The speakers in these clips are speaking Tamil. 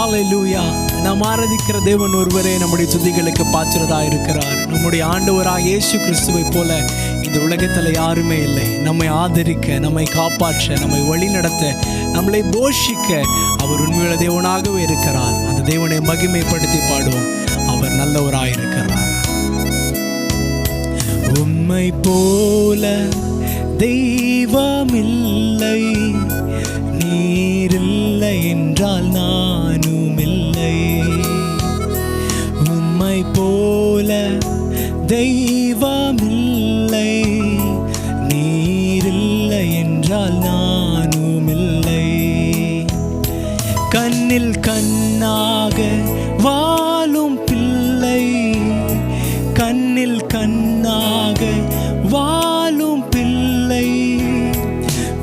ஹல்லேலூயா. நாம் ஆராதிக்கிற தேவன் ஒருவரே நம்முடைய துதிகளுக்கு பாத்திரராக இருக்கிறார். நம்முடைய ஆண்டவராக இயேசு கிறிஸ்துவை போல இந்த உலகத்தில் யாருமே இல்லை. நம்மை ஆதரிக்க, நம்மை காப்பாற்ற, நம்மை வழி நடத்த, நம்மளை போஷிக்க அவர் உண்மையுள்ள தேவனாகவே இருக்கிறார். அந்த தேவனை மகிமைப்படுத்தி பாடுவோம். அவர் நல்லவராக இருக்கிறார். உம்மை போல தெய்வமில்லை, நீரில்லை என்றால் நானும் இல்லை. உம்மை போல தெய்வமில்லை, நீரில்லை என்றால் நானும் இல்லை. கண்ணில் கண்ணாக வாழும் பிள்ளை, கண்ணில் கண்ணாக வாழும் பிள்ளை,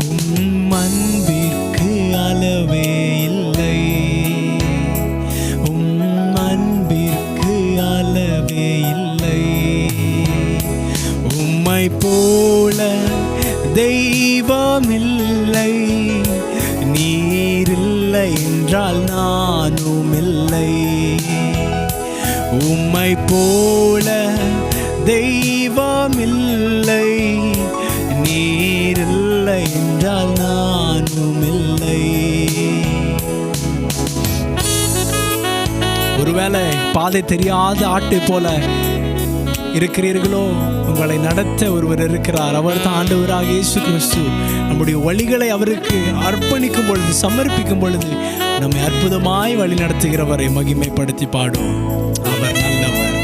உம் அன்பிற்கு அளவே இல்லை, உம் அன்பிற்கு அளவே இல்லை. உம்மை போல தெய்வமில்லை, நீரில்லை என்றால் நானும் இல்லை. உம்மை போல தெய்வமில்லை, நீரில்லை என்றால் நானும் இல்லை. ஒருவேளை பாதை தெரியாத ஆட்டை போல இருக்கிறீர்களோ, உங்களை நடத்த ஒருவர் இருக்கிறார். அவர் தான் ஆண்டவராக இயேசு கிறிஸ்து. நம்முடைய வழிகளை அவருக்கு அர்ப்பணிக்கும் பொழுது, சமர்ப்பிக்கும் பொழுது நம்மை அற்புதமாய் வழி நடத்துகிறவரை மகிமைப்படுத்தி பாடும். அவர் நல்லவர்.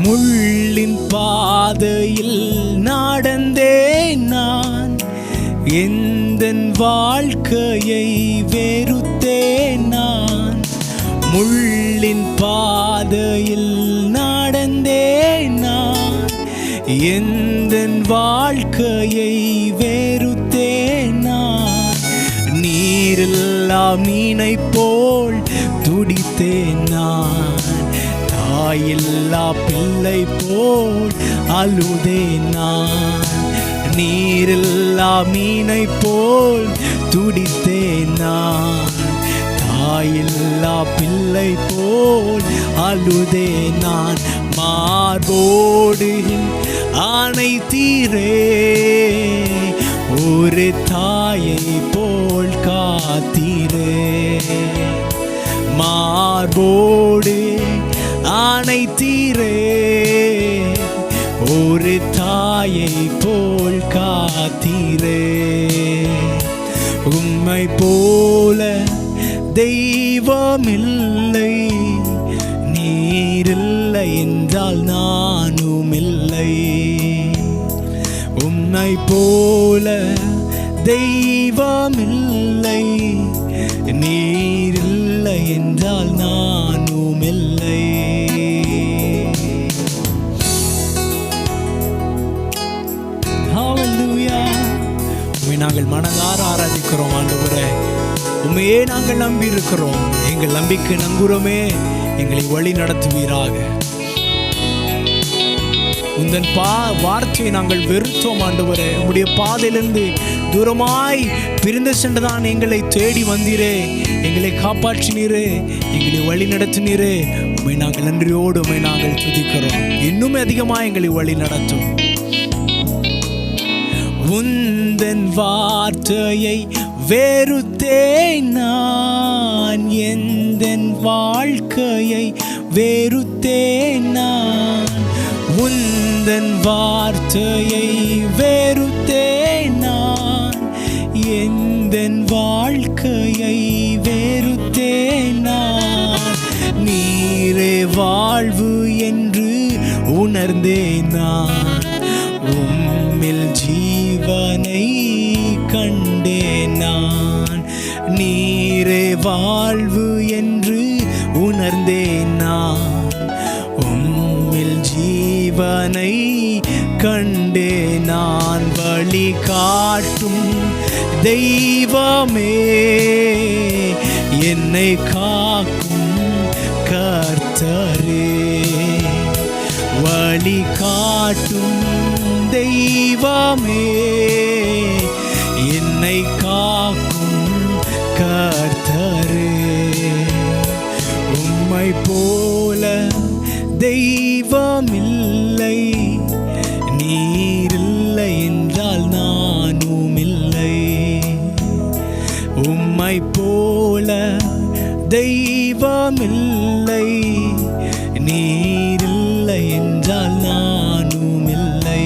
முள்ளின் பாதையில் நடந்தேன் நான், எந்தன் வாழ்க்கையை வெறுத்தேன் நான். முள்ளின் பாதையில் நடந்தேன் நான், எந்தன் வாழ்க்கையை வெறுத்தேன் நான். நீரில்லா மீனை போல் துடித்தேன் நான், தாயில்லா பிள்ளை போல் அழுதேன் நான். நீரில்லா மீனை போல் துடித்தேன் நான், தாயில்லா பிள்ளை போல் அழுதேன் நான். மார்போடு அணைத்தீரே, ஒரு தாயை போல் காத்தீரே. மார்போடு அணைத்தீரே, ஒரு தாயை போல் காத்தீரே. உம்மை போல தெய்வமில்லை, நீரில்லை என்றால் நானும் இல்லை. உம்மை போல தெய்வமில்லை, நீரில்லை என்றால் நானும் இல்லை. ஹல்லேலூயா. உம்மை நாங்கள் மனதார ஆராதிக்கிறோம் ஆண்டவரே. உம்மையே நாங்கள் நம்பி இருக்கிறோம். எங்கள் நம்பிக்கை நங்குறமே, எங்களை வழி நடத்துவீராக. உந்தன் வார்த்தையை நாங்கள் வெறுத்தோம் ஆண்டவரே. உம்முடைய பாதையிலிருந்து தூரமாய் பிரிந்து சென்றுதான் எங்களை தேடி வந்தீரே, எங்களை காப்பாற்றினீரே, எங்களை வழி நடத்தினீரே. உம்மை நாங்கள் நன்றியோடு உம்மை நாங்கள் துதிக்கிறோம். இன்னும் அதிகமாக எங்களை வழி நடத்தும். உந்தன் வார்த்தையை வெறுத்தேன் நான், எந்தன் வாழ்க்கையை வெறுத்தேன் நான். உந்தன் வார்த்தையை வெறுத்தேன் நான், எந்தன் வாழ்க்கையை வெறுத்தேன் நான். நீரே வாழ்வு என்று உணர்ந்தேன் நான், உம்மில் ஜீவனை கண்டேன் நான். நீரே வாழ்வு என்று உணர்ந்தேன் நான், உம்மில் ஜீவனை கண்டேன் நான். வழி காட்டும் தெய்வமே, என்னை காக்கும் கர்த்தரே. வழி காட்டும் தெய்வமே, என்னை காக்கும் உம்மை போல தெய்வமில்லை, நீரில்லை என்றால் நானும் இல்லை.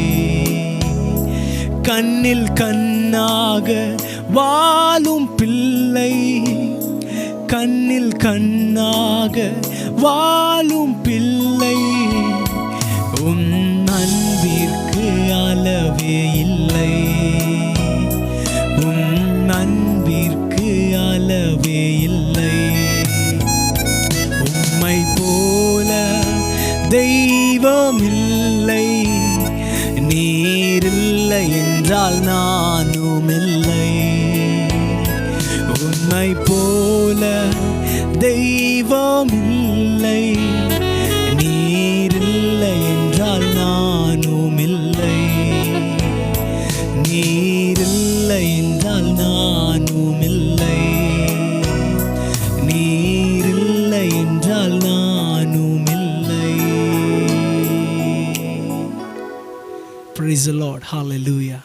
கண்ணில் கண்ணாக வாழும் பிள்ளை, கண்ணில் கண்ணாக வாழும் பிள்ளை, உன் அன்பிற்கு அளவே இல்லை, உன் அன்பிற்கு அளவே இல்லை. உம்மை போல தெய்வமில்லை, நீரில்லை என்றால் நானும் இல்லை. உம்மை போல தெய்வமில்லை, நீரில்லை என்றால் நானும் இல்லை. நீரில்லை என்றால் நானும் இல்லை, நீரில்லை என்றால் நானும் இல்லை. Praise the Lord. Hallelujah.